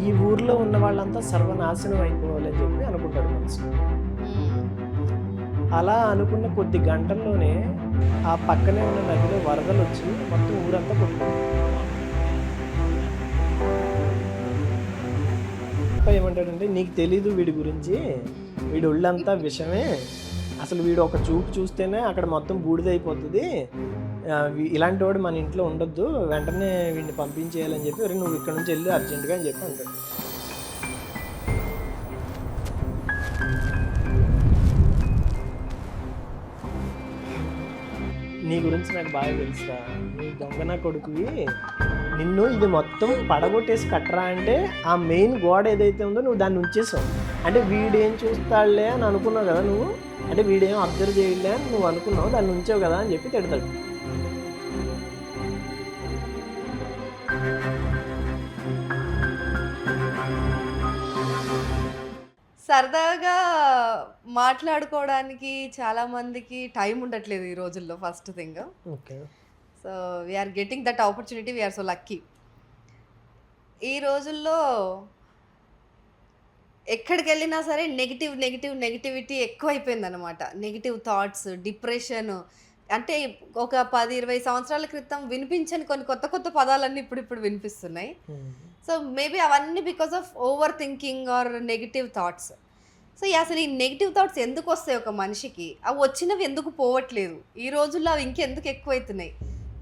ఈ ఊర్లో ఉన్న వాళ్ళంతా సర్వనాశనం అయిపోవాలని చెప్పి అనుకుంటాడు మనసు. అలా అనుకున్న కొద్ది గంటల్లోనే ఆ పక్కనే ఉన్న నదిలో వరదలు వచ్చి మొత్తం ఊరంతా కొట్టుకుంది. ఏమంటాడంటే, నీకు తెలీదు వీడి గురించి, వీడి ఒళ్ళంతా విషమే, అసలు వీడు ఒక చూపు చూస్తేనే అక్కడ మొత్తం బూడిదైపోతుంది, ఇలాంటి వాడు మన ఇంట్లో ఉండొద్దు, వెంటనే వీడిని పంపించేయాలని చెప్పి, అరే నువ్వు ఇక్కడ నుంచి వెళ్ళి అర్జెంటుగా అని చెప్పి అంటాడు. నీ గురించి నాకు బాగా తెలుసా, నీ దొంగన కొడుకువి, నిన్ను ఇది మొత్తం పడగొట్టేసి కట్టరా అంటే ఆ మెయిన్ గోడ ఏదైతే ఉందో నువ్వు దాన్ని ఉంచేసావు. అంటే వీడేం చూస్తాడులే అని అనుకున్నావు కదా నువ్వు, అంటే వీడేం అబ్జర్వ్ చేయలే అని నువ్వు అనుకున్నావు, దాన్ని ఉంచావు కదా అని చెప్పి తిడతాడు. సరదాగా మాట్లాడుకోవడానికి చాలా మందికి టైం ఉండట్లేదు ఈ రోజుల్లో. First thing, okay, so we are getting that opportunity, we are so lucky. ఈ రోజుల్లో ఎక్కడికి వెళ్ళినా సరే నెగిటివిటీ ఎక్కువైపోయింది అనమాట. Negative thoughts, depression. అంటే ఒక 10-20 సంవత్సరాల క్రితం వినిపించని కొన్ని కొత్త పదాలన్నీ ఇప్పుడు వినిపిస్తున్నాయి. సో మేబీ అవన్నీ because of over thinking or negative thoughts. So అసలు ఈ నెగిటివ్ థాట్స్ ఎందుకు వస్తాయి ఒక మనిషికి? అవి వచ్చినవి ఎందుకు పోవట్లేదు? ఈ రోజుల్లో అవి ఇంకెందుకు ఎక్కువైతున్నాయి?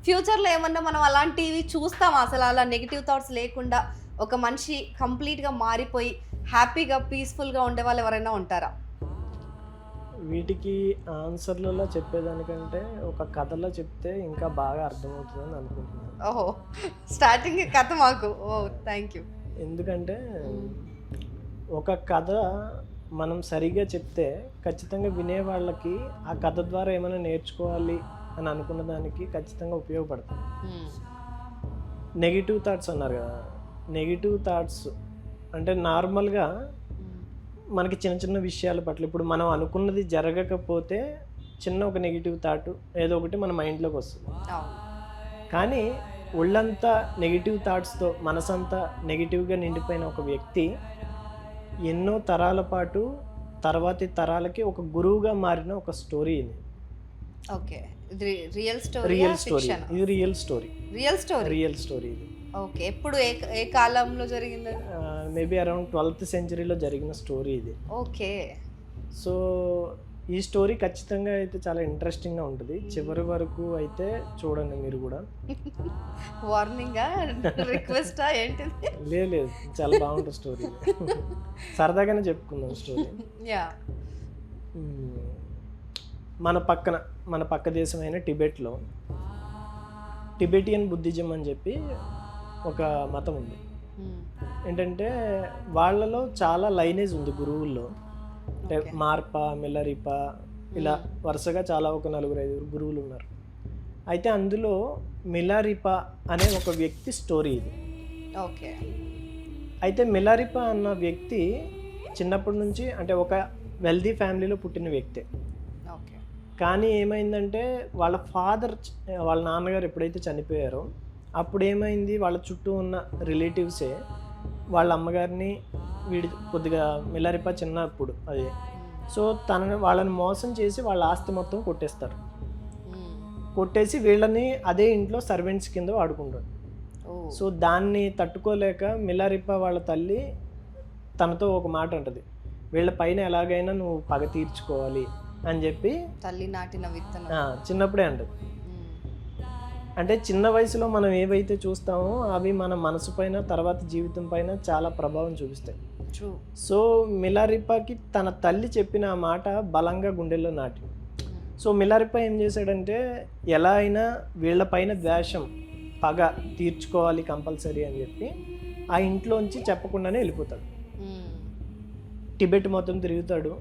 ఫ్యూచర్లో ఏమన్నా మనం అలాంటివి చూస్తామా? అసలు అలా నెగిటివ్ థాట్స్ లేకుండా ఒక మనిషి కంప్లీట్గా మారిపోయి హ్యాపీగా పీస్ఫుల్గా ఉండే వాళ్ళు ఎవరైనా ఉంటారా? వీటికి ఆన్సర్లలో చెప్పేదానికంటే ఒక కథలో చెప్తే ఇంకా బాగా అర్థమవుతుందని అనుకుంటున్నాను. ఓహో, స్టార్టింగ్ కథ మాకు. ఓ, థ్యాంక్ యూ. ఎందుకంటే ఒక కథ మనం సరిగా చెప్తే ఖచ్చితంగా వినే వాళ్ళకి ఆ కథ ద్వారా ఏమైనా నేర్చుకోవాలి అని అనుకున్న దానికి ఖచ్చితంగా ఉపయోగపడుతుంది. నెగిటివ్ థాట్స్ అన్నారు కదా, నెగిటివ్ థాట్స్ అంటే నార్మల్గా మనకి చిన్న విషయాల పట్ల, ఇప్పుడు మనం అనుకున్నది జరగకపోతే చిన్న ఒక నెగిటివ్ థాట్ ఏదో ఒకటి మన మైండ్లోకి వస్తుంది. కానీ ఒళ్ళంతా నెగిటివ్ థాట్స్తో, మనసంతా నెగిటివ్గా నిండిపోయిన ఒక వ్యక్తి ఎన్నో తరాల పాటు తర్వాతి తరాలకి ఒక గురువుగా మారిన ఒక స్టోరీ ఇది. Okay, real story. ఇది రియల్ స్టోరీ ఇది. ఓకే, ఎప్పుడు ఏ కాలంలో జరిగింది? మేబీ అరౌండ్ 12th centuryలో జరిగిన స్టోరీ ఇది. ఓకే, సో ఈ స్టోరీ ఖచ్చితంగా అయితే చాలా ఇంట్రెస్టింగ్గా ఉంటుంది. చివరి వరకు అయితే చూడండి మీరు కూడా. వార్నింగా, రిక్వెస్టా ఏంటిది? లేదు, చాలా బాగుంటుంది స్టోరీ. సరదాగానే చెప్పుకుందాం స్టోరీ. యా, మన పక్క దేశమైన టిబెట్లో టిబెటియన్ బుద్ధిజం అని చెప్పి ఒక మతం ఉంది. ఏంటంటే వాళ్ళలో చాలా లైనేజ్ ఉంది గురువుల్లో. అంటే మార్ప, మిల్లరిప, ఇలా వరుసగా చాలా ఒక 4-5 గురువులు ఉన్నారు. అయితే అందులో మిల్లరిప అనే ఒక వ్యక్తి స్టోరీ ఇది. ఓకే, అయితే మిల్లరిప అన్న వ్యక్తి చిన్నప్పటి నుంచి అంటే ఒక వెల్దీ ఫ్యామిలీలో పుట్టిన వ్యక్తే. ఓకే, కానీ ఏమైందంటే వాళ్ళ నాన్నగారు ఎప్పుడైతే చనిపోయారో అప్పుడు ఏమైంది, వాళ్ళ చుట్టూ ఉన్న రిలేటివ్సే వాళ్ళ అమ్మగారిని, కొద్దిగా మిల్లరిప చిన్నప్పుడు అది, సో వాళ్ళని మోసం చేసి వాళ్ళ ఆస్తి మొత్తం కొట్టేస్తారు. కొట్టేసి వీళ్ళని అదే ఇంట్లో సర్వెంట్స్ కింద వాడుకుంటారు. సో దాన్ని తట్టుకోలేక మిల్లరిప వాళ్ళ తల్లి తనతో ఒక మాట అంటది, వీళ్ళ పైన ఎలాగైనా నువ్వు పగ తీర్చుకోవాలి అని చెప్పి. తల్లి నాటిన విత్తనం చిన్నప్పుడే అంటది. అంటే చిన్న వయసులో మనం ఏవైతే చూస్తామో అవి మన మనసు పైన, తర్వాత జీవితం పైన చాలా ప్రభావం చూపిస్తాయి. సో మిల్లరిపకి తన తల్లి చెప్పిన ఆ మాట బలంగా గుండెల్లో నాటి. సో మిల్లరిప ఏం చేశాడంటే, ఎలా అయినా వీళ్ళ పైన ద్వేషం, పగ తీర్చుకోవాలి కంపల్సరీ అని చెప్పి ఆ ఇంట్లోంచి చెప్పకుండానే వెళ్ళిపోతాడు. టిబెట్ మొత్తం తిరుగుతాడు.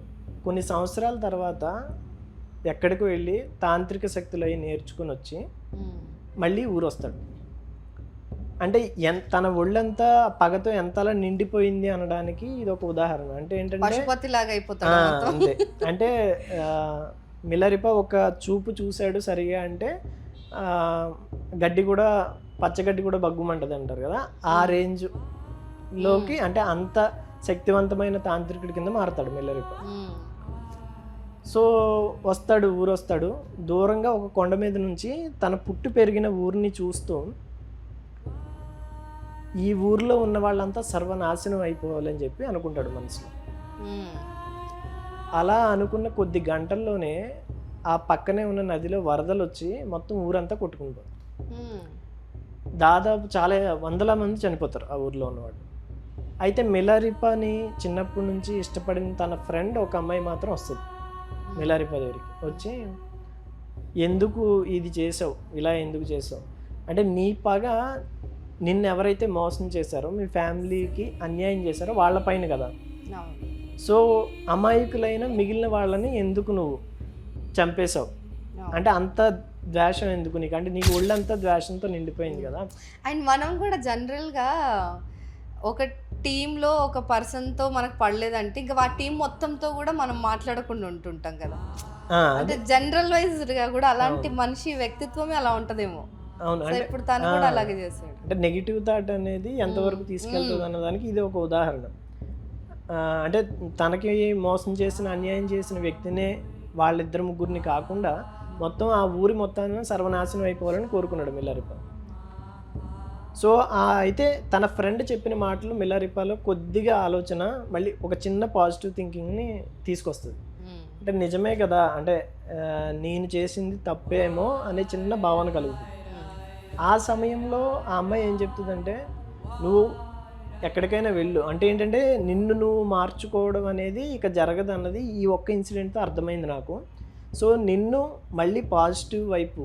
కొన్ని సంవత్సరాల తర్వాత ఎక్కడికి వెళ్ళి తాంత్రిక శక్తులు అవి నేర్చుకుని వచ్చి మళ్ళీ ఊరు వస్తాడు. అంటే తన ఒళ్ళంతా పగతో ఎంతలా నిండిపోయింది అనడానికి ఇది ఒక ఉదాహరణ. అంటే ఏంటంటే అంతే. అంటే మిల్లరిప ఒక చూపు చూశాడు సరిగా అంటే గడ్డి కూడా, పచ్చగడ్డి కూడా బగ్గుమంటది అంటారు కదా, ఆ రేంజ్ లోకి అంటే అంత శక్తివంతమైన తాంత్రికుడి కింద మారతాడు మిల్లరిప్ప. సో ఊరు వస్తాడు, దూరంగా ఒక కొండ మీద నుంచి తన పుట్టి పెరిగిన ఊరిని చూస్తూ ఈ ఊర్లో ఉన్న వాళ్ళంతా సర్వనాశనం అయిపోవాలని చెప్పి అనుకుంటాడు మనసులో. అలా అనుకున్న కొద్ది గంటల్లోనే ఆ పక్కనే ఉన్న నదిలో వరదలు వచ్చి మొత్తం ఊరంతా కొట్టుకుంటారు. దాదాపు చాలా వందల మంది చనిపోతారు ఆ ఊర్లో ఉన్నవాడు. అయితే మిలారిపాని చిన్నప్పటి నుంచి ఇష్టపడిన తన ఫ్రెండ్ ఒక అమ్మాయి మాత్రం వస్తుంది మిలారిపా దగ్గరికి. వచ్చి ఎందుకు ఇది చేసావు, ఇలా ఎందుకు చేసావు అంటే, నీ పగ నిన్ను ఎవరైతే మోసం చేశారో, మీ ఫ్యామిలీకి అన్యాయం చేశారో వాళ్ళపైన కదా. సో అమాయకులైన మిగిలిన వాళ్ళని ఎందుకు నువ్వు చంపేశావు అంటే, అంత ద్వేషం ఎందుకు నీకు అంటే, నీకు ఒళ్ళంతా ద్వేషంతో నిండిపోయింది కదా. అండ్ మనం కూడా జనరల్గా ఒక టీంలో ఒక పర్సన్తో మనకు పడలేదంటే ఇంకా ఆ టీం మొత్తంతో కూడా మనం మాట్లాడకుండా ఉంటుంటాం కదా. అంటే జనరల్ వైజ్గా కూడా అలాంటి మనిషి వ్యక్తిత్వమే అలా ఉంటదేమో. అవును, అంటే ఇప్పుడు తను కూడా అలాగే చేస్తాడు. అంటే నెగిటివ్ థాట్ అనేది ఎంతవరకు తీసుకెళ్తుంది అన్నదానికి ఇది ఒక ఉదాహరణ. అంటే తనకి మోసం చేసిన, అన్యాయం చేసిన వ్యక్తినే వాళ్ళిద్దరు ముగ్గురిని కాకుండా మొత్తం ఆ ఊరి మొత్తాన్ని సర్వనాశనం అయిపోవాలని కోరుకున్నాడు మిలారిపా. సో అయితే తన ఫ్రెండ్ చెప్పిన మాటలు మిలారిపాలో కొద్దిగా ఆలోచన మళ్ళీ ఒక చిన్న పాజిటివ్ థింకింగ్ని తీసుకొస్తుంది. అంటే నిజమే కదా, అంటే నేను చేసింది తప్పేమో అనే చిన్న భావన కలుగుతుంది. ఆ సమయంలో ఆ అమ్మాయి ఏం చెప్తుందంటే, నువ్వు ఎక్కడికైనా వెళ్ళు, అంటే ఏంటంటే నిన్ను నువ్వు మార్చుకోవడం అనేది ఇక జరగదు అన్నది ఈ ఒక్క ఇన్సిడెంట్తో అర్థమైంది నాకు. సో నిన్ను మళ్ళీ పాజిటివ్ వైపు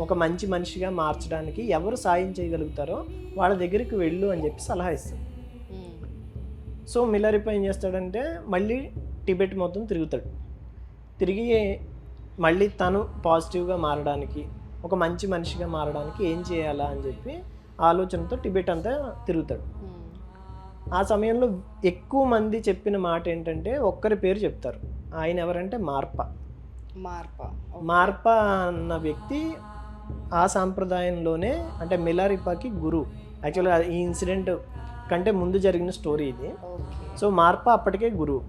ఒక మంచి మనిషిగా మార్చడానికి ఎవరు సాయం చేయగలుగుతారో వాళ్ళ దగ్గరికి వెళ్ళు అని చెప్పి సలహా ఇస్తాడు. సో మిలారిపా ఏం చేస్తాడంటే మళ్ళీ టిబెట్ మొత్తం తిరిగి మళ్ళీ తను పాజిటివ్గా మారడానికి, ఒక మంచి మనిషిగా మారడానికి ఏం చేయాలా అని చెప్పి ఆలోచనతో టిబెట్ అంతా తిరుగుతాడు. ఆ సమయంలో ఎక్కువ మంది చెప్పిన మాట ఏంటంటే ఒక్కరి పేరు చెప్తారు. ఆయన ఎవరంటే మార్పా అన్న వ్యక్తి ఆ సాంప్రదాయంలోనే, అంటే మిలారిపాకి గురువు. యాక్చువల్గా ఈ ఇన్సిడెంట్ కంటే ముందు జరిగిన స్టోరీ ఇది. సో మార్పా అప్పటికే గురువు.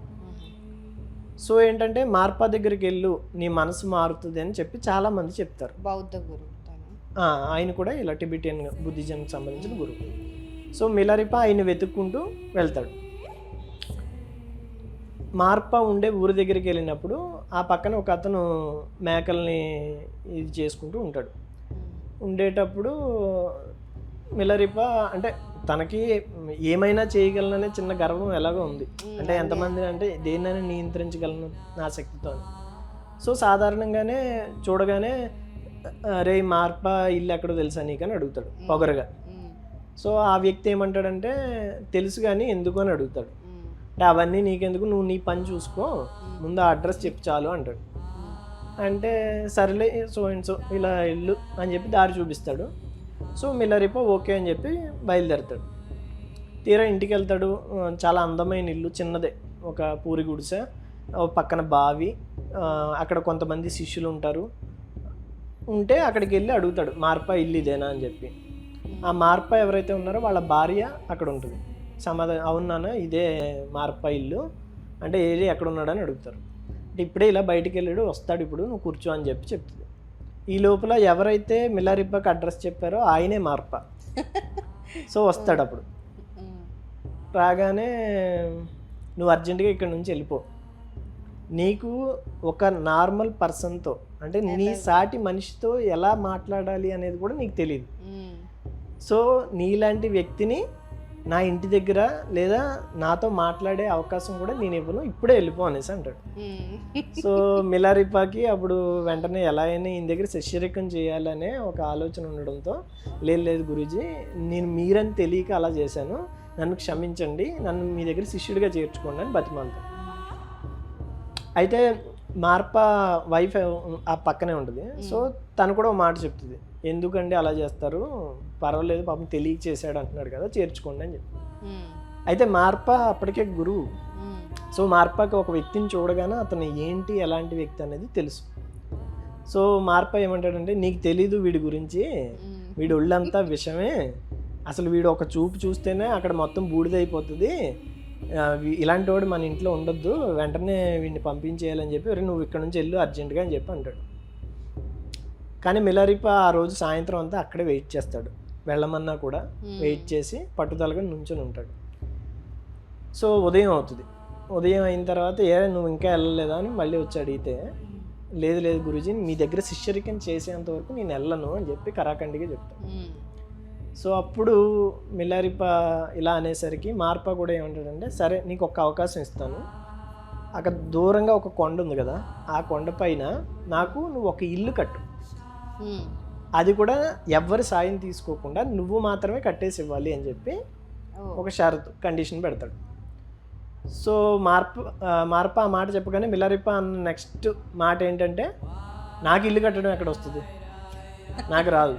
సో ఏంటంటే మార్పా దగ్గరికి వెళ్ళు, నీ మనసు మారుతుంది అని చెప్పి చాలామంది చెప్తారు. బౌద్ధ గురువు ఆయన కూడా ఇలా టిబెటియన్ బుద్ధిజంకి సంబంధించిన గురువు. సో మిలారిపా ఆయన వెతుక్కుంటూ వెళ్తాడు. మార్పా ఉండే ఊరి దగ్గరికి వెళ్ళినప్పుడు ఆ పక్కన ఒక అతను మేకల్ని ఇది చేసుకుంటూ ఉంటాడు. ఉండేటప్పుడు మిలారిపా అంటే తనకి ఏమైనా చేయగలననే చిన్న గర్వం ఎలాగో ఉంది. అంటే ఎంతమంది అంటే దేన్నైనా నియంత్రించగలను నా శక్తితో. సో సాధారణంగానే చూడగానే, రే మార్పా ఇల్లు ఎక్కడో తెలుసా నీకని అడుగుతాడు పొగరగా. సో ఆ వ్యక్తి ఏమంటాడంటే, తెలుసు కానీ ఎందుకు అని అడుగుతాడు. అంటే అవన్నీ నీకెందుకు, నువ్వు నీ పని చూసుకో, ముందు ఆ అడ్రస్ చెప్పు చాలు అంటాడు. అంటే సరేలే, సో అండ్ సో ఇలా ఇల్లు అని చెప్పి దారి చూపిస్తాడు. సో మిలారిపా ఓకే అని చెప్పి బయలుదేరుతాడు. తీరా ఇంటికి వెళ్తాడు. చాలా అందమైన ఇల్లు, చిన్నదే, ఒక పూరి గుడిసె, పక్కన బావి, అక్కడ కొంతమంది శిష్యులు ఉంటారు. ఉంటే అక్కడికి వెళ్ళి అడుగుతాడు, మార్పా ఇల్లు ఇదేనా అని చెప్పి. ఆ మార్పా ఎవరైతే ఉన్నారో వాళ్ళ భార్య అక్కడ ఉంటుంది. సమాధానం, అవునానా ఇదే మార్పా ఇల్లు అంటే, ఏది ఎక్కడ ఉన్నాడని అడుగుతారు. అంటే ఇప్పుడే ఇలా బయటికి వెళ్ళాడు, వస్తాడు ఇప్పుడు, నువ్వు కూర్చో అని చెప్పి చెప్తుంది. ఈ లోపల ఎవరైతే మిలారిపాకి అడ్రస్ చెప్పారో ఆయనే మార్పా. సో వస్తాడు. అప్పుడు రాగానే, నువ్వు అర్జెంటుగా ఇక్కడ నుంచి వెళ్ళిపో, నీకు ఒక నార్మల్ పర్సన్తో అంటే నీ సాటి మనిషితో ఎలా మాట్లాడాలి అనేది కూడా నీకు తెలియదు. సో నీలాంటి వ్యక్తిని నా ఇంటి దగ్గర లేదా నాతో మాట్లాడే అవకాశం కూడా నేను ఇవ్వను, ఇప్పుడే వెళ్ళిపో అనేసి అంటాడు. సో మిలారిపాకి అప్పుడు వెంటనే ఎలా అయినా ఈయన దగ్గర శిష్యరికం చేయాలనే ఒక ఆలోచన ఉండడంతో, లేదు గురూజీ, నేను మీరని తెలియక అలా చేశాను, నన్ను క్షమించండి, నన్ను మీ దగ్గర శిష్యుడిగా చేర్చుకోండి అని బతిమాలుతాడు. అయితే మార్పా వైఫ్ ఆ పక్కనే ఉంటుంది. సో తను కూడా ఒక మాట చెప్తుంది, ఎందుకండి అలా చేస్తారు, పర్వాలేదు పాపం తెలియక చేశాడు అంటున్నాడు కదా, చేర్చుకోండి అని చెప్పి. అయితే మార్పా అప్పటికే గురువు. సో మార్పాకి ఒక వ్యక్తిని చూడగానే అతను ఏంటి, ఎలాంటి వ్యక్తి అనేది తెలుసు. సో మార్పా ఏమంటాడంటే, నీకు తెలీదు వీడి గురించి, వీడి ఒళ్ళంతా విషమే, అసలు వీడు ఒక చూపు చూస్తేనే అక్కడ మొత్తం బూడిదైపోతుంది, ఇలాంటి వాడు మన ఇంట్లో ఉండొద్దు, వెంటనే వీడిని పంపించేయాలని చెప్పి నువ్వు ఇక్కడ నుంచి వెళ్ళు అర్జెంటుగా అని చెప్పి అంటాడు. కానీ మిలారిపా ఆ రోజు సాయంత్రం అంతా అక్కడే వెయిట్ చేస్తాడు, వెళ్ళమన్నా కూడా వెయిట్ చేసి పట్టుదలగా నుంచొని ఉంటాడు. సో ఉదయం అవుతుంది. ఉదయం అయిన తర్వాత నువ్వు ఇంకా వెళ్ళలేదా అని మళ్ళీ వచ్చి అడిగితే, లేదు లేదు గురూజీ, మీ దగ్గర శిష్యరికం చేసేంత వరకు నేను వెళ్ళను అని చెప్పి కరాఖండిగా చెప్తాను. సో అప్పుడు మిలారిపా ఇలా అనేసరికి మార్పా కూడా ఏమంటాడంటే, సరే నీకు ఒక అవకాశం ఇస్తాను, అక్కడ దూరంగా ఒక కొండ ఉంది కదా, ఆ కొండ పైన నాకు నువ్వు ఒక ఇల్లు కట్టు, అది కూడా ఎవ్వరి సాయం తీసుకోకుండా నువ్వు మాత్రమే కట్టేసి ఇవ్వాలి అని చెప్పి ఒక షరతు కండిషన్ పెడతాడు. సో మార్పా ఆ మాట చెప్పగానే మిలారిపా అన్న నెక్స్ట్ మాట ఏంటంటే, నాకు ఇల్లు కట్టడం ఎక్కడ వస్తుంది, నాకు రాదు,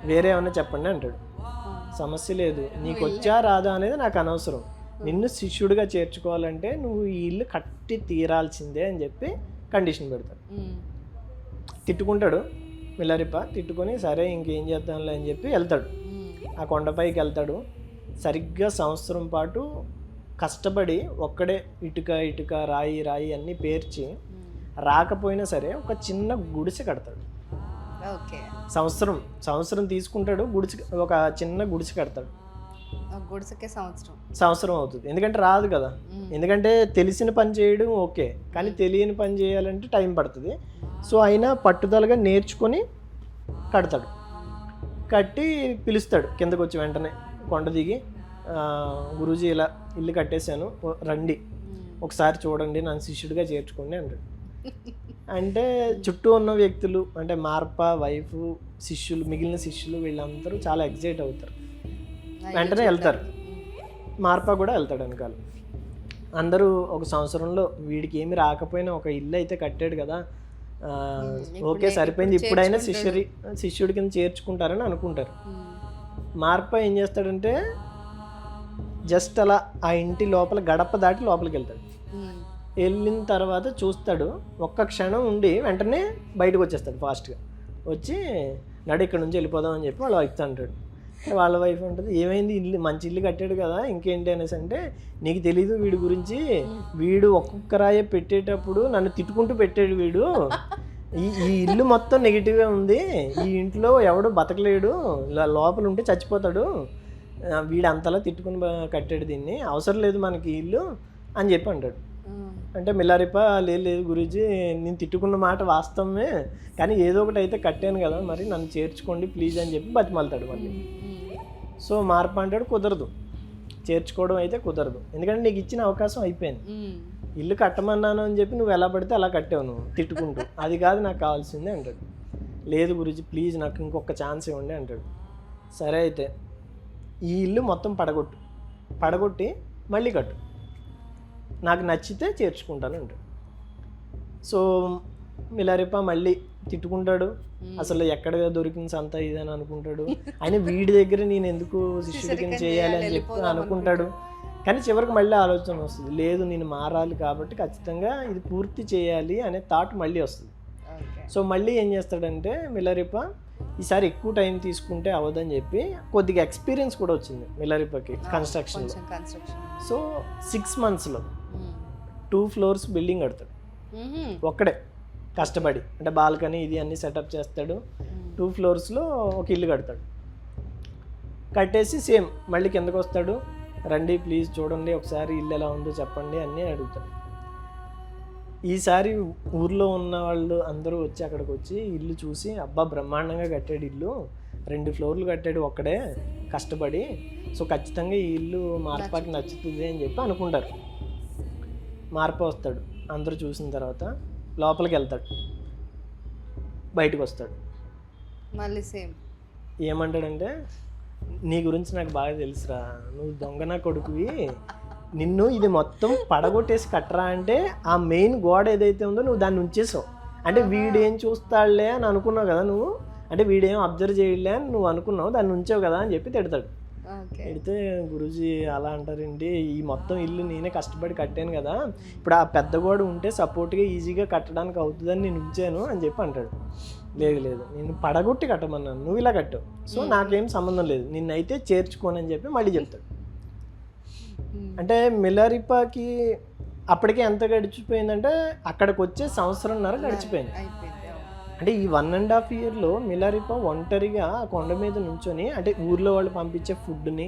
వేరే ఏమన్నా చెప్పండి అంటాడు. సమస్య లేదు, నీకు వచ్చా రాదా అనేది నాకు అనవసరం, నిన్ను శిష్యుడిగా చేర్చుకోవాలంటే నువ్వు ఈ ఇల్లు కట్టి తీరాల్సిందే అని చెప్పి కండిషన్ పెడతాడు. తిట్టుకుంటాడు మిలారిపా, తిట్టుకొని సరే ఇంకేం చేద్దాంలే అని చెప్పి వెళ్తాడు. ఆ కొండపైకి వెళ్తాడు. సరిగ్గా సంవత్సరం పాటు కష్టపడి ఒక్కడే ఇటుక ఇటుక రాయి రాయి అన్నీ పేర్చి రాకపోయినా సరే ఒక చిన్న గుడిసె కడతాడు. సంవత్సరం తీసుకుంటాడు, ఒక చిన్న గుడిసె కడతాడు. సంవత్సరం అవుతుంది, ఎందుకంటే రాదు కదా, ఎందుకంటే తెలిసిన పని చేయడం ఓకే, కానీ తెలియని పని చేయాలంటే టైం పడుతుంది. సో అయినా పట్టుదలగా నేర్చుకొని కడతాడు. కట్టి పిలుస్తాడు కిందకు వచ్చి, వెంటనే కొండ దిగి, గురూజీ ఇలా ఇల్లు కట్టేశాను, రండి ఒకసారి చూడండి, నన్ను శిష్యుడిగా చేర్చుకోండి అంటాడు. అంటే చుట్టూ ఉన్న వ్యక్తులు అంటే మార్పా వైఫ్, శిష్యులు, మిగిలిన శిష్యులు వీళ్ళందరూ చాలా ఎగ్జైట్ అవుతారు, వెంటనే వెళ్తారు. మార్పా కూడా వెళ్తాడు వెనకాల. అందరూ ఒక సంవత్సరంలో వీడికి ఏమి రాకపోయినా ఒక ఇల్లు అయితే కట్టాడు కదా, ఓకే సరిపోయింది, ఇప్పుడైనా శిష్యుడి కింద చేర్చుకుంటారని అనుకుంటారు. మార్పా ఏం చేస్తాడంటే జస్ట్ అలా ఆ ఇంటి లోపల గడప దాటి లోపలికి వెళ్తాడు. వెళ్ళిన తర్వాత చూస్తాడు, ఒక్క క్షణం ఉండి వెంటనే బయటకు వచ్చేస్తాడు ఫాస్ట్గా వచ్చి, నడు ఇక్కడ నుంచి వెళ్ళిపోదాం అని చెప్పి వాళ్ళ వైఫ్తో అంటాడు. వాళ్ళ వైఫ్ ఉంటుంది, ఏమైంది, ఇల్లు మంచి ఇల్లు కట్టాడు కదా ఇంకేంటి అనేసి అంటే, నీకు తెలీదు వీడి గురించి, వీడు ఒక్కొక్క రాయే పెట్టేటప్పుడు నన్ను తిట్టుకుంటూ పెట్టాడు, వీడు ఈ ఇల్లు మొత్తం నెగిటివ్గా ఉంది, ఈ ఇంట్లో ఎవడు బతకలేడు, లోపల ఉంటే చచ్చిపోతాడు, వీడు అంతలా తిట్టుకుని కట్టాడు, దీన్ని అవసరం లేదు మనకి ఇల్లు అని చెప్పి అంటాడు. అంటే మిలారిపా, లేదు గురూజీ, నేను తిట్టుకున్న మాట వాస్తవమే, కానీ ఏదో ఒకటి అయితే కట్టాను కదా, మరి నన్ను చేర్చుకోండి ప్లీజ్ అని చెప్పి బతిమాలుతాడు మళ్ళీ. సో మార్పా అంటాడు, కుదరదు, చేర్చుకోవడం అయితే కుదరదు, ఎందుకంటే నీకు ఇచ్చిన అవకాశం అయిపోయింది, ఇల్లు కట్టమన్నాను అని చెప్పి నువ్వు ఎలా పడితే అలా కట్టావు నువ్వు తిట్టుకుంటూ, అది కాదు నాకు కావాల్సిందే అంటాడు. లేదు గురూజీ ప్లీజ్ నాకు ఇంకొక ఛాన్స్ ఇవ్వండి అంటాడు. సరే అయితే ఈ ఇల్లు మొత్తం పడగొట్టి మళ్ళీ కట్టు, నాకు నచ్చితే చేర్చుకుంటాను అంటాడు. సో మిలారిపా మళ్ళీ తిట్టుకుంటాడు, అసలు ఎక్కడ దొరికింది సంత ఇదని అనుకుంటాడు. ఆయన వీడి దగ్గర నేను ఎందుకు శిష్యుడికి చేయాలి అని చెప్పి అనుకుంటాడు. కానీ చివరికి మళ్ళీ ఆలోచన వస్తుంది, లేదు నేను మారాలి కాబట్టి ఖచ్చితంగా ఇది పూర్తి చేయాలి అనే థాట్ మళ్ళీ వస్తుంది. సో మళ్ళీ ఏం చేస్తాడంటే మిలారిపా, ఈసారి ఎక్కువ టైం తీసుకుంటే అవ్వదని చెప్పి కొద్దిగా ఎక్స్పీరియన్స్ కూడా వచ్చింది మిలారిపాకి కన్స్ట్రక్షన్లో. సో 6 monthsలో 2 floors బిల్డింగ్ కడతాడు ఒక్కడే కష్టపడి, అంటే బాల్కనీ ఇది అన్నీ సెటప్ చేస్తాడు. 2 floors ఒక ఇల్లు కడతాడు. కట్టేసి సేమ్ మళ్ళీ కిందకు వస్తాడు, రండి ప్లీజ్ చూడండి ఒకసారి ఇల్లు ఎలా ఉందో చెప్పండి అన్నీ అడుగుతాడు. ఈసారి ఊర్లో ఉన్న వాళ్ళు అందరూ వచ్చి అక్కడికి వచ్చి ఇల్లు చూసి, అబ్బా బ్రహ్మాండంగా కట్టాడు ఇల్లు, 2 floors కట్టాడు ఒక్కడే కష్టపడి, సో ఖచ్చితంగా ఈ ఇల్లు మార్పాకి నచ్చుతుంది అని చెప్పి అనుకుంటారు. మార్పా వస్తాడు, అందరూ చూసిన తర్వాత లోపలికి వెళ్తాడు, బయటకు వస్తాడు, మళ్ళీ సేమ్ ఏమంటాడంటే, నీ గురించి నాకు బాగా తెలుసురా, నువ్వు దొంగన కొడుకువి, నిన్ను ఇది మొత్తం పడగొట్టేసి కట్టరా అంటే ఆ మెయిన్ గోడ ఏదైతే ఉందో నువ్వు దాన్ని ఉంచేసావు, అంటే వీడేం చూస్తాడులే అని అనుకున్నావు కదా నువ్వు, అంటే వీడేం అబ్జర్వ్ చేయలే అని నువ్వు అనుకున్నావు, దాన్ని ఉంచావు కదా అని చెప్పి తిడతాడు. తిడితే, గురూజీ అలా అంటారండి, ఈ మొత్తం ఇల్లు నేనే కష్టపడి కట్టాను కదా, ఇప్పుడు ఆ పెద్ద గోడ ఉంటే సపోర్ట్గా ఈజీగా కట్టడానికి అవుతుందని నేను ఉంచాను అని చెప్పి అంటాడు. లేదు లేదు నేను పడగొట్టి కట్టమన్నాను, నువ్వు ఇలా కట్టావు, సో నాకేం సంబంధం లేదు, నిన్నైతే చేర్చుకోనని చెప్పి మళ్ళీ చెప్తాడు. అంటే మిలారిపాకి అప్పటికే ఎంత గడిచిపోయిందంటే అక్కడికి వచ్చే 1.5 సంవత్సరం గడిచిపోయింది. అంటే ఈ 1.5 yearలో మిలారిపా ఒంటరిగా ఆ కొండ మీద నుంచొని, అంటే ఊర్లో వాళ్ళు పంపించే ఫుడ్ని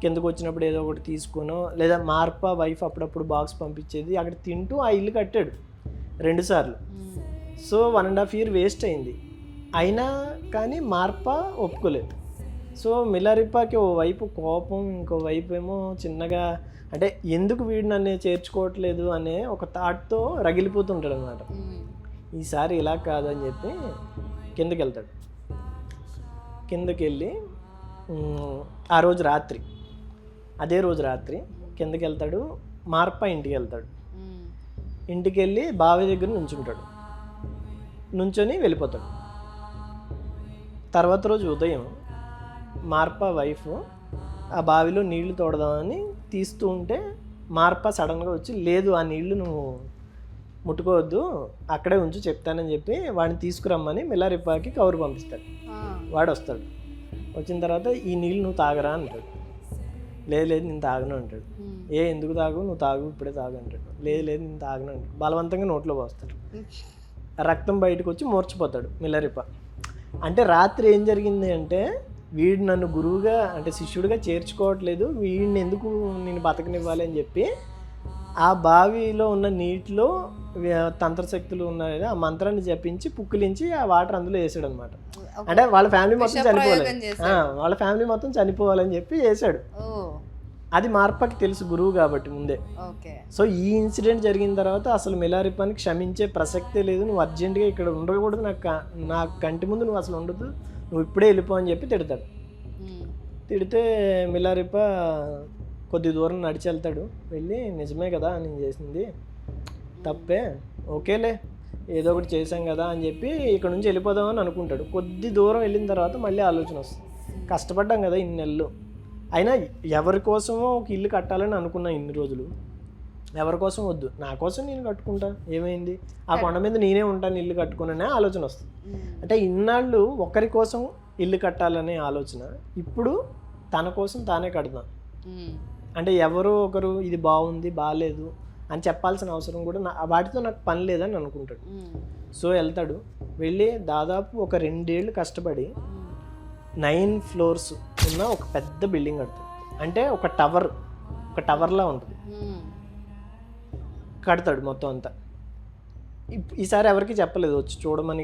కిందకు వచ్చినప్పుడు ఏదో ఒకటి తీసుకునో, లేదా మార్పా వైఫ్ అప్పుడప్పుడు బాక్స్ పంపించేది, అక్కడ తింటూ ఆ ఇల్లు కట్టాడు 2 సార్లు. సో 1.5 year వేస్ట్ అయింది. అయినా కానీ మార్పా ఒప్పుకోలేదు. సో మిలారిపాకి ఓ వైపు కోపం, ఇంకో వైపు ఏమో చిన్నగా అంటే ఎందుకు వీడు నన్ను చేర్చుకోవట్లేదు అనే ఒక థాట్తో రగిలిపోతుంటాడు అనమాట. ఈసారి ఇలా కాదని చెప్పి కిందకి వెళ్తాడు. కిందకి వెళ్ళి ఆ రోజు రాత్రి, అదే రోజు రాత్రి కిందకి వెళ్తాడు. మార్పా ఇంటికి వెళ్తాడు. ఇంటికి వెళ్ళి బావి దగ్గర నుంచుంటాడు. నుంచొని వెళ్ళిపోతాడు. తర్వాత రోజు ఉదయం మార్పా వైఫ్ ఆ బావిలో నీళ్లు తోడదామని తీస్తూ ఉంటే మార్పా సడన్గా వచ్చి, లేదు ఆ నీళ్లు నువ్వు ముట్టుకోవద్దు, అక్కడే ఉంచు చెప్తానని చెప్పి వాడిని తీసుకురమ్మని మిలారిపాకి కౌరు పంపిస్తాడు. వాడు వస్తాడు. వచ్చిన తర్వాత ఈ నీళ్ళు నువ్వు తాగరా అంటాడు. లేదు లేదు నేను తాగను అంటాడు. ఎందుకు తాగు, నువ్వు తాగు, ఇప్పుడే తాగు అంటాడు. లేదు లేదు నేను తాగను అంటాడు. బలవంతంగా నోట్లో పోస్తాడు. రక్తం బయటకు వచ్చి మూర్చిపోతాడు మిలారిపా. అంటే రాత్రి ఏం జరిగింది అంటే, వీడు నన్ను గురువుగా అంటే శిష్యుడిగా చేర్చుకోవట్లేదు, వీడిని ఎందుకు నేను బతకనివ్వాలి అని చెప్పి ఆ బావిలో ఉన్న నీటిలో తంత్రశక్తులు ఉన్నాయి, ఆ మంత్రాన్ని జపించి పుక్కిలించి ఆ వాటర్ అందులో వేసాడు అనమాట. అంటే వాళ్ళ ఫ్యామిలీ మొత్తం చనిపోవాలి, వాళ్ళ ఫ్యామిలీ మొత్తం చనిపోవాలని చెప్పి వేసాడు. అది మార్పాకి తెలుసు గురువు కాబట్టి ముందే. సో ఈ ఇన్సిడెంట్ జరిగిన తర్వాత అసలు మిలారిపాని క్షమించే ప్రసక్తే లేదు, నువ్వు అర్జెంటుగా ఇక్కడ ఉండకూడదు, నా కంటి ముందు నువ్వు అసలు ఉండదు, నువ్వు ఇప్పుడే వెళ్ళిపో అని చెప్పి తిడతాడు. తిడితే మిలారిపా కొద్ది దూరం నడిచి వెళ్తాడు. వెళ్ళి నిజమే కదా నేను చేసింది తప్పే, ఓకేలే ఏదో ఒకటి చేశాం కదా అని చెప్పి ఇక్కడ నుంచి వెళ్ళిపోదామని అనుకుంటాడు. కొద్ది దూరం వెళ్ళిన తర్వాత మళ్ళీ ఆలోచన వస్తుంది, కష్టపడ్డాం కదా ఇన్ని నెలలు, అయినా ఎవరి కోసమో ఒక ఇల్లు కట్టాలని అనుకున్నా ఇన్ని రోజులు, ఎవరి కోసం వద్దు, నా కోసం నేను కట్టుకుంటా, ఏమైంది ఆ కొండ మీద నేనే ఉంటాను ఇల్లు కట్టుకునే ఆలోచన వస్తుంది. అంటే ఇన్నాళ్ళు ఒకరి కోసం ఇల్లు కట్టాలనే ఆలోచన, ఇప్పుడు తన కోసం తానే కడతాం. అంటే ఎవరో ఒకరు ఇది బాగుంది బాగాలేదు అని చెప్పాల్సిన అవసరం కూడా వాటితో నాకు పని లేదని అనుకుంటాడు. సో వెళ్తాడు. వెళ్ళి దాదాపు ఒక 2 ఏళ్ళు కష్టపడి 9 floors ఉన్న ఒక పెద్ద బిల్డింగ్ కడతాడు. అంటే ఒక టవర్లా ఉంటుంది, కడతాడు మొత్తం అంతా. ఈసారి ఎవరికి చెప్పలేదు వచ్చి చూడమని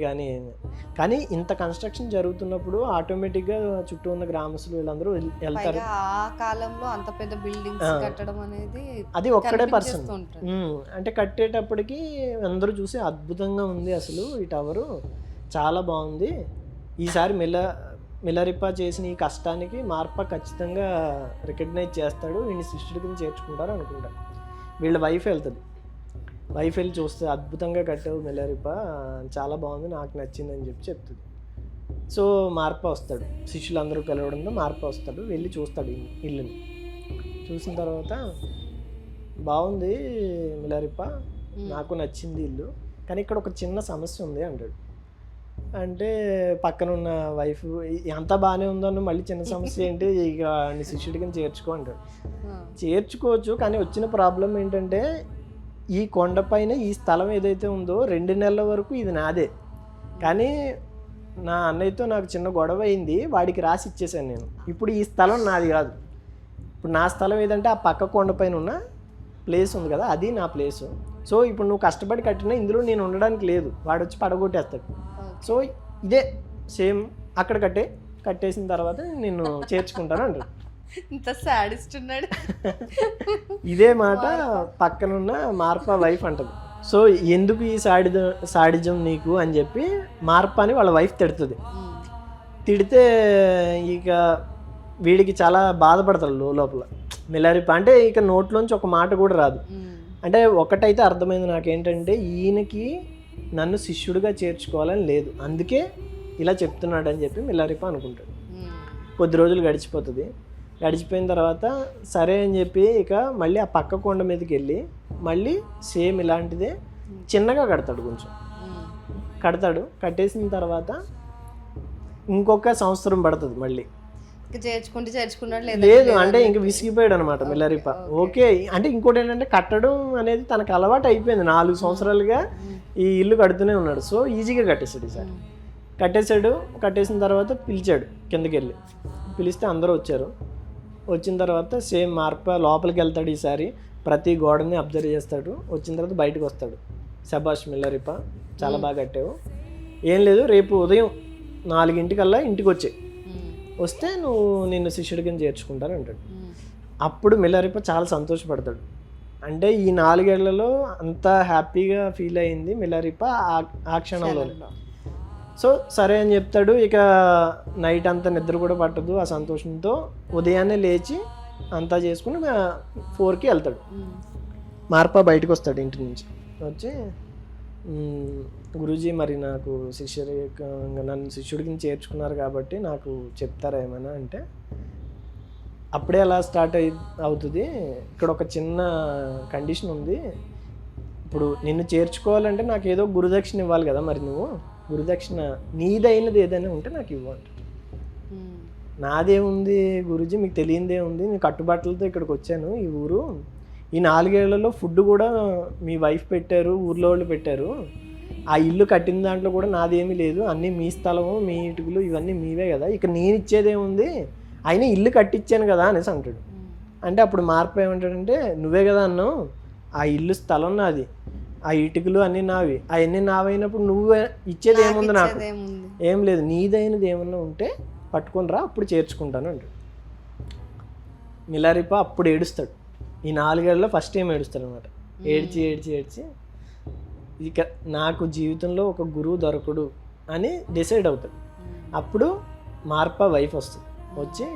కానీ ఇంత కన్స్ట్రక్షన్ జరుగుతున్నప్పుడు ఆటోమేటిక్గా చుట్టూ ఉన్న గ్రామస్తులు వీళ్ళందరూ వెళ్తారు. ఆ కాలంలో అంత పెద్ద బిల్డింగ్స్ కట్టడం అనేది అది ఒక్కడే పర్సన్. అంటే కట్టేటప్పటికి అందరూ చూసి అద్భుతంగా ఉంది అసలు ఈ టవరు, చాలా బాగుంది, ఈసారి మిలారిపా చేసిన ఈ కష్టానికి మార్పా ఖచ్చితంగా రికగ్నైజ్ చేస్తాడు, వీడిని శిష్యుడి కింద చేర్చుకుంటారు అనుకుంటారు. వీళ్ళ వైఫ్ వెళ్తుంది. వైఫ్ వెళ్ళి చూస్తే, అద్భుతంగా కట్టావు మిలారిపా, చాలా బాగుంది, నాకు నచ్చిందని చెప్పి చెప్తుంది. సో మార్పా వస్తాడు, శిష్యులందరూ పిలవడంతో మార్పా వస్తాడు. వెళ్ళి చూస్తాడు ఇల్లుని. చూసిన తర్వాత బాగుంది మిలారిపా, నాకు నచ్చింది ఇల్లు, కానీ ఇక్కడ ఒక చిన్న సమస్య ఉంది అంటాడు. అంటే పక్కన ఉన్న వైఫ్ ఎంత బాగానే ఉందో మళ్ళీ చిన్న సమస్య ఏంటి, ఇక నీ శిష్యుడి కింద చేర్చుకో అంటాడు. చేర్చుకోవచ్చు, కానీ వచ్చిన ప్రాబ్లం ఏంటంటే ఈ కొండపైన ఈ స్థలం ఏదైతే ఉందో 2 నెలల వరకు ఇది నాదే, కానీ నా అన్నయ్యతో నాకు చిన్న గొడవ అయింది, వాడికి రాసి ఇచ్చేసాను నేను, ఇప్పుడు ఈ స్థలం నాది కాదు, ఇప్పుడు నా స్థలం ఏదంటే ఆ పక్క కొండపైన ఉన్న ప్లేస్ ఉంది కదా అది నా ప్లేసు. సో ఇప్పుడు నువ్వు కష్టపడి కట్టినా ఇందులో నేను ఉండడానికి లేదు, వాడు వచ్చి పడగొట్టేస్తాడు. సో ఇదే సేమ్ అక్కడ కట్టేసిన తర్వాత నేను చేర్చుకుంటాను అంటాడు. ఇంత సాడిస్ట్ ఉన్నాడు. ఇదే మాట పక్కనున్న మార్పా వైఫ్ అంటది. సో ఎందుకు ఈ సాడిజం నీకు అని చెప్పి మార్పాని వాళ్ళ వైఫ్ తిడుతుంది. తిడితే ఇక వీడికి చాలా బాధపడతాడు లోపల మిలారిపా. అంటే ఇక నోట్లోంచి ఒక మాట కూడా రాదు. అంటే ఒకటైతే అర్థమైంది నాకేంటంటే, ఈయనకి నన్ను శిష్యుడిగా చేర్చుకోవాలని లేదు, అందుకే ఇలా చెప్తున్నాడు అని చెప్పి మిలారిపా అనుకుంటాడు. కొద్ది రోజులు గడిచిపోతుంది. గడిచిపోయిన తర్వాత సరే అని చెప్పి ఇక మళ్ళీ ఆ పక్క కొండ మీదకి వెళ్ళి మళ్ళీ సేమ్ ఇలాంటిదే చిన్నగా కడతాడు కొంచెం. కడతాడు. కట్టేసిన తర్వాత ఇంకొక సంవత్సరం పడుతుంది మళ్ళీ. ఇంకా చేర్చుకున్నాడు లేదు అంటే ఇంక విసిగిపోయాడు అనమాట మిలారిపా. ఓకే అంటే ఇంకోటి ఏంటంటే కట్టడం అనేది తనకు అలవాటు అయిపోయింది. 4 సంవత్సరాలుగా ఈ ఇల్లు కడుతూనే ఉన్నాడు. సో ఈజీగా కట్టేశాడు ఈసారి. కట్టేసిన తర్వాత పిలిచాడు కిందకి వెళ్ళి. పిలిస్తే అందరూ వచ్చారు. వచ్చిన తర్వాత సేమ్ మార్ప లోపలికి వెళ్తాడు. ఈసారి ప్రతి గోడని అబ్జర్వ్ చేస్తాడు. వచ్చిన తర్వాత బయటకు వస్తాడు. శబాష్ మిలారిపా, చాలా బాగా కట్టావు. ఏం లేదు, రేపు ఉదయం 4 ఇంటికి వస్తే నువ్వు నిన్ను శిష్యుడి కింద చేర్చుకుంటాను అంటాడు. అప్పుడు మిలారిపా చాలా సంతోషపడతాడు. అంటే ఈ 4 ఏళ్లలో అంత హ్యాపీగా ఫీల్ అయింది మిలారిపా ఆ క్షణంలో. సో సరే అని చెప్తాడు. ఇక నైట్ అంతా నిద్ర కూడా పట్టదు ఆ సంతోషంతో. ఉదయాన్నే లేచి అంతా చేసుకుని 4కి వెళ్తాడు. మార్పా బయటకు వస్తాడు ఇంటి నుంచి. వచ్చి గురూజీ మరి నాకు నన్ను శిష్యుడికి చేర్చుకున్నారు కాబట్టి నాకు చెప్తారా ఏమైనా అంటే, అప్పుడే అలా స్టార్ట్ అవుతుంది. ఇక్కడ ఒక చిన్న కండిషన్ ఉంది. ఇప్పుడు నిన్ను చేర్చుకోవాలంటే నాకు ఏదో గురుదక్షిణ ఇవ్వాలి కదా. మరి నువ్వు గురుదక్షిణ నీదైనది ఏదైనా ఉంటే నాకు ఇవ్వండి. నాదేముంది గురూజీ, మీకు తెలియదే ఉంది. నేను కట్టుబాట్లతో ఇక్కడికి వచ్చాను. ఈ ఊరు ఈ 4 ఏళ్లలో ఫుడ్ కూడా మీ వైఫ్ పెట్టారు, ఊర్లో వాళ్ళు పెట్టారు. ఆ ఇల్లు కట్టిన దాంట్లో కూడా నాదేమీ లేదు. అన్నీ మీ స్థలము, మీ ఇటుకలు ఇవన్నీ మీవే కదా. ఇక నేను ఇచ్చేదేముంది, అయినా ఇల్లు కట్టించాను కదా అనేసి అంటాడు. అంటే అప్పుడు మార్పు ఏమంటాడంటే, నువ్వే కదా అన్నావు ఆ ఇల్లు స్థలం నాది, ఆ ఇటుకలు అన్నీ నావి, అవన్నీ నావైనప్పుడు నువ్వు ఇచ్చేది ఏముంది నాకు? ఏం లేదు, నీదైనది ఏమన్నా ఉంటే పట్టుకొని రా, అప్పుడు చేర్చుకుంటాను అంటాడు. మిలారిపా అప్పుడు ఏడుస్తాడు. ఈ 4 ఏళ్ళలో ఫస్ట్ టైం ఏడుస్తాడు అనమాట. ఏడ్చి ఇక నాకు జీవితంలో ఒక గురువు దొరకడు అని డిసైడ్ అవుతాడు. అప్పుడు మార్పా వైఫ్ వస్తుంది. వచ్చి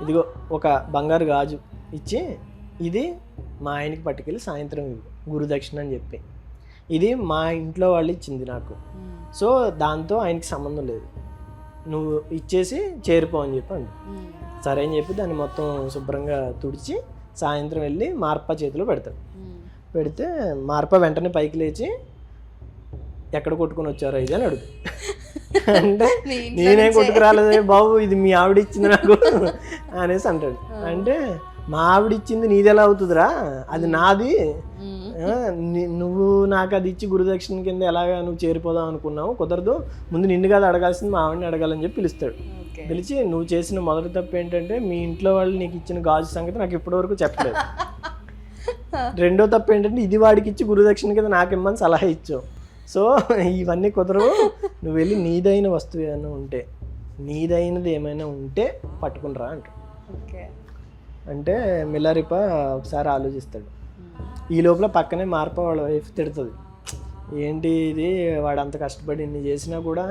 ఇదిగో ఒక బంగారు గాజు ఇచ్చి, ఇది మా ఆయనకి పట్టుకెళ్ళి సాయంత్రం గురుదక్షిణ అని చెప్పి, ఇది మా ఇంట్లో వాళ్ళు ఇచ్చింది నాకు. సో దాంతో ఆయనకి సంబంధం లేదు, నువ్వు ఇచ్చేసి చేరిపో అని చెప్పి అండి. సరే అని చెప్పి దాన్ని మొత్తం శుభ్రంగా తుడిచి సాయంత్రం వెళ్ళి మార్పా చేతిలో పెడతాడు. పెడితే మార్పా వెంటనే పైకి లేచి, ఎక్కడ కొట్టుకొని వచ్చారో ఇది అని అడుగు. అంటే నేనేం కొట్టుకురాలేదే బాబు, ఇది మీ ఆవిడ ఇచ్చింది నాకు అనేసి అంటాడు. అంటే మా ఆవిడ ఇచ్చింది నీది ఎలా అవుతుందిరా, అది నాది, నువ్వు నాకు అది ఇచ్చి గురుదక్షిణ కింద ఎలాగా నువ్వు చేరిపోదాం అనుకున్నావు, కుదరదు, ముందు నిన్ను కాదు అడగాల్సింది మా ఆవిడని అడగాలని చెప్పి పిలుస్తాడు. పిలిచి, నువ్వు చేసిన మొదటి తప్పు ఏంటంటే మీ ఇంట్లో వాళ్ళు నీకు ఇచ్చిన గాజు సంగతి నాకు ఇప్పటివరకు చెప్పలేదు. రెండో తప్పు ఏంటంటే ఇది వాడికి ఇచ్చి గురుదక్షిణ కింద నాకు ఇమ్మని సలహా ఇచ్చావు. సో ఇవన్నీ కుదరవు, నువ్వు వెళ్ళి నీదైన వస్తువు ఏమైనా ఉంటే, నీదైనది ఏమైనా ఉంటే పట్టుకుని రా అంటాడు. అంటే మిలారిపా ఒకసారి ఆలోచిస్తాడు. ఈ లోపల పక్కనే మార్పా వాళ్ళ వైఫ్ తిడుతుంది, ఏంటి ఇది, వాడు అంత కష్టపడి ఇన్ని చేసినా కూడా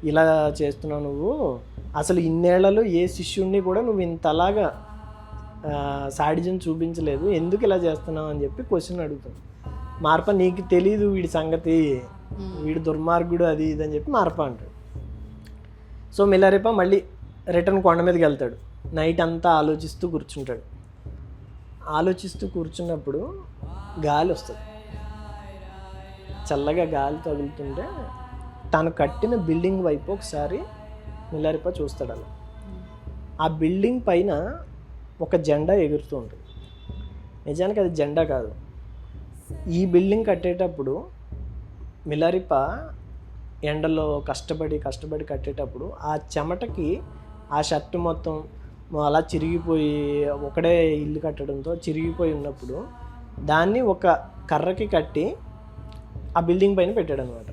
ఇలా చేస్తున్నావు నువ్వు, అసలు ఇన్నేళ్లలో ఏ శిష్యుడిని కూడా నువ్వు ఇంతలాగా సాడిజం చూపించలేదు, ఎందుకు ఇలా చేస్తున్నావు అని చెప్పి క్వశ్చన్ అడుగుతాడు. మార్పా, నీకు తెలీదు వీడి సంగతి, వీడు దుర్మార్గుడు అది ఇది అని చెప్పి మార్పా అంటాడు. సో మిలారిపా మళ్ళీ రిటర్న్ కొండ మీదకి వెళ్తాడు. నైట్ అంతా ఆలోచిస్తూ కూర్చున్నప్పుడు గాలి వస్తుంది. చల్లగా గాలి తగులుతుంటే తను కట్టిన బిల్డింగ్ వైపు ఒకసారి మిలారిపా చూస్తాడు. అలా ఆ బిల్డింగ్ పైన ఒక జెండా ఎగురుతూ ఉంటుంది. నిజానికి అది జెండా కాదు. ఈ బిల్డింగ్ కట్టేటప్పుడు మిలారిపా ఎండలో కష్టపడి కట్టేటప్పుడు ఆ చెమటకి ఆ షర్ట్ మొత్తం అలా చిరిగిపోయి, ఒకడే ఇల్లు కట్టడంతో చిరిగిపోయి ఉన్నప్పుడు దాన్ని ఒక కర్రకి కట్టి ఆ బిల్డింగ్ పైన పెట్టాడు అనమాట.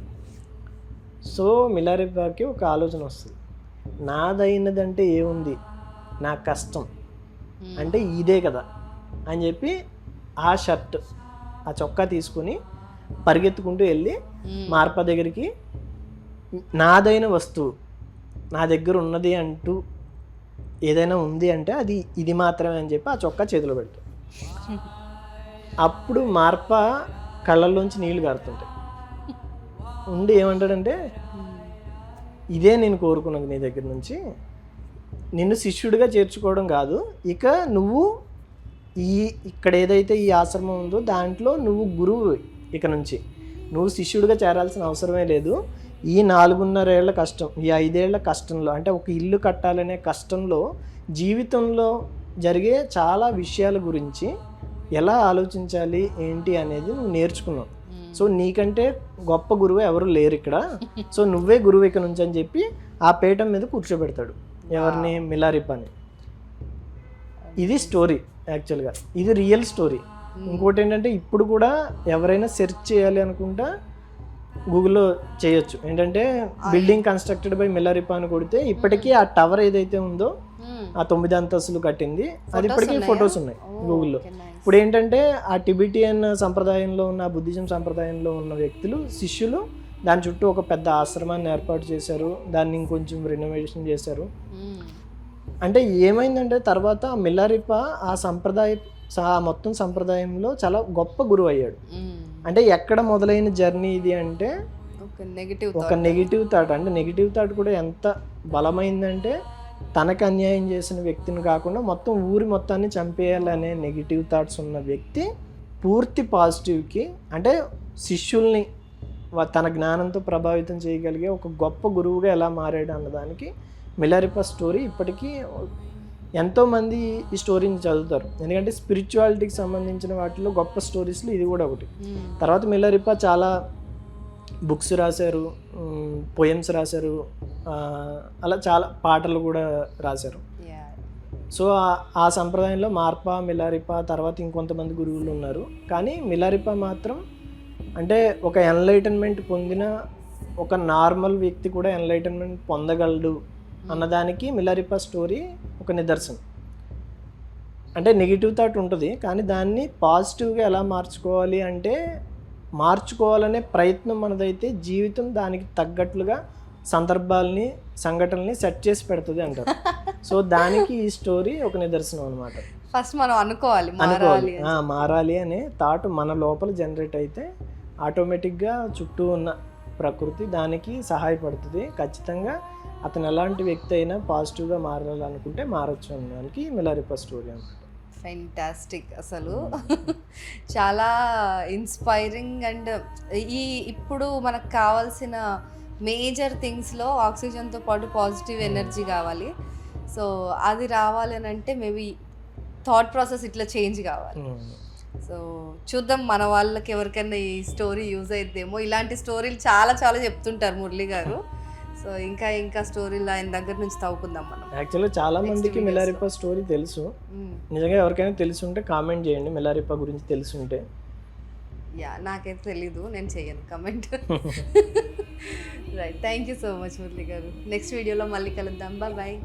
సో మిలారిపాకి ఒక ఆలోచన వస్తుంది, నాదైనదంటే ఏముంది, నా కష్టం అంటే ఇదే కదా అని చెప్పి ఆ షర్ట్, ఆ చొక్కా తీసుకుని పరిగెత్తుకుంటూ వెళ్ళి మార్పా దగ్గరికి, నాదైన వస్తువు నా దగ్గర ఉన్నది అంటూ ఏదైనా ఉంది అంటే అది ఇది మాత్రమే అని చెప్పి ఆ చొక్కా చేతిలో పెడతాడు. అప్పుడు మార్పా కళ్ళల్లోంచి నీళ్లు కారుతుంటాయి. ఉండి ఏమంటాడంటే, ఇదే నేను కోరుకున్నది నీ దగ్గర నుంచి, నిన్ను శిష్యుడిగా చేర్చుకోవడం కాదు, ఇక నువ్వు ఇక్కడ ఏదైతే ఈ ఆశ్రమం ఉందో దాంట్లో నువ్వు గురువు, ఇక నుంచి నువ్వు శిష్యుడిగా చేరాల్సిన అవసరమే లేదు, ఈ 4.5 ఏళ్ల కష్టం, ఈ 5 ఏళ్ల కష్టంలో, అంటే ఒక ఇల్లు కట్టాలనే కష్టంలో జీవితంలో జరిగే చాలా విషయాల గురించి ఎలా ఆలోచించాలి ఏంటి అనేది నువ్వు నేర్చుకున్నావు. సో నీకంటే గొప్ప గురువు ఎవరు లేరు ఇక్కడ, సో నువ్వే గురువు ఇక నుంచి అని చెప్పి ఆ పీఠం మీద కూర్చోబెడతాడు. ఎవరిని? మిలారిపాని. ఇది స్టోరీ, యాక్చువల్గా ఇది రియల్ స్టోరీ. ఇంకోటి ఏంటంటే ఇప్పుడు కూడా ఎవరైనా సెర్చ్ చేయాలి అనుకుంటా గూగుల్లో చేయొచ్చు. ఏంటంటే బిల్డింగ్ కన్స్ట్రక్టెడ్ బై మిలారిపా అని కొడితే ఇప్పటికీ ఆ టవర్ ఏదైతే ఉందో ఆ 9 అంతస్తులు కట్టింది, అది ఇప్పటికీ ఫొటోస్ ఉన్నాయి గూగుల్లో. ఇప్పుడు ఏంటంటే ఆ టిబిటియన్ సంప్రదాయంలో ఉన్న, బుద్ధిజం సంప్రదాయంలో ఉన్న వ్యక్తులు, శిష్యులు దాని చుట్టూ ఒక పెద్ద ఆశ్రమాన్ని ఏర్పాటు చేశారు, దాన్ని ఇంకొంచెం రెనోవేషన్ చేశారు. అంటే ఏమైందంటే తర్వాత మిలారిపా ఆ మొత్తం సంప్రదాయంలో చాలా గొప్ప గురువు అయ్యాడు. అంటే ఎక్కడ మొదలైన జర్నీ ఇది అంటే ఒక నెగిటివ్ థాట్. అంటే నెగిటివ్ థాట్ కూడా ఎంత బలమైందంటే తనకు అన్యాయం చేసిన వ్యక్తిని కాకుండా మొత్తం ఊరి మొత్తాన్ని చంపేయాలనే నెగిటివ్ థాట్స్ ఉన్న వ్యక్తి పూర్తి పాజిటివ్కి, అంటే శిష్యుల్ని తన జ్ఞానంతో ప్రభావితం చేయగలిగే ఒక గొప్ప గురువుగా ఎలా మారాడు అన్నదానికి మిలారిపా స్టోరీ ఇప్పటికీ ఎంతోమంది ఈ స్టోరీని చదువుతారు. ఎందుకంటే స్పిరిచువాలిటీకి సంబంధించిన వాటిలో గొప్ప స్టోరీస్లో ఇది కూడా ఒకటి. తర్వాత మిలారిపా చాలా బుక్స్ రాశారు, పోయమ్స్ రాశారు, అలా చాలా పాటలు కూడా రాశారు. సో ఆ సంప్రదాయంలో మార్పా, మిలారిపా, తర్వాత ఇంకొంతమంది గురువులు ఉన్నారు. కానీ మిలారిపా మాత్రం అంటే ఒక ఎన్లైటన్మెంట్ పొందిన ఒక నార్మల్ వ్యక్తి కూడా ఎన్లైటన్మెంట్ పొందగలడు అన్నదానికి మిలారిపా స్టోరీ ఒక నిదర్శనం. అంటే నెగిటివ్ థాట్ ఉంటుంది, కానీ దాన్ని పాజిటివ్గా ఎలా మార్చుకోవాలి అంటే మార్చుకోవాలనే ప్రయత్నం మనదైతే జీవితం దానికి తగ్గట్లుగా సందర్భాలని, సంఘటనల్ని సెట్ చేసి పెడుతుంది అంటారు. సో దానికి ఈ స్టోరీ ఒక నిదర్శనం అనమాట. ఫస్ట్ మనం అనుకోవాలి మారాలి అనే థాట్ మన లోపల జనరేట్ అయితే ఆటోమేటిక్గా చుట్టూ ఉన్న ప్రకృతి దానికి సహాయపడుతుంది. ఖచ్చితంగా అతను ఎలాంటి వ్యక్తి అయినా పాజిటివ్గా మారాలనుకుంటే మారచ్చు అనడానికి మిలారిపా స్టోరీ అనమాట. ఫెంటాస్టిక్, అసలు చాలా ఇన్స్పైరింగ్. అండ్ ఇప్పుడు మనకు కావాల్సిన మేజర్ థింగ్స్లో ఆక్సిజన్తో పాటు పాజిటివ్ ఎనర్జీ కావాలి. సో అది రావాలి అని అంటే మేబీ థాట్ ప్రాసెస్ ఇట్లా చేంజ్ కావాలి. సో చూద్దాం, మన వాళ్ళకి ఎవరికైనా ఈ స్టోరీ యూజ్ అయిద్దేమో. ఇలాంటి స్టోరీలు చాలా చాలా చెప్తుంటారు మురళి గారు. సో ఇంకా స్టోరీలు ఆయన దగ్గర నుంచి తవ్వుకుందాం మనం. యాక్చువల్గా చాలా మందికి మిలారిపా స్టోరీ తెలుసు. నిజంగా ఎవరికైనా తెలిసి ఉంటే కామెంట్ చేయండి, మిలారిపా గురించి తెలిసి ఉంటే. నాకైతే తెలీదు, నేను చెయ్యను comment. Right, thank you so much Murali గారు. నెక్స్ట్ వీడియోలో మళ్ళీ కలుద్దాం. బాయ్.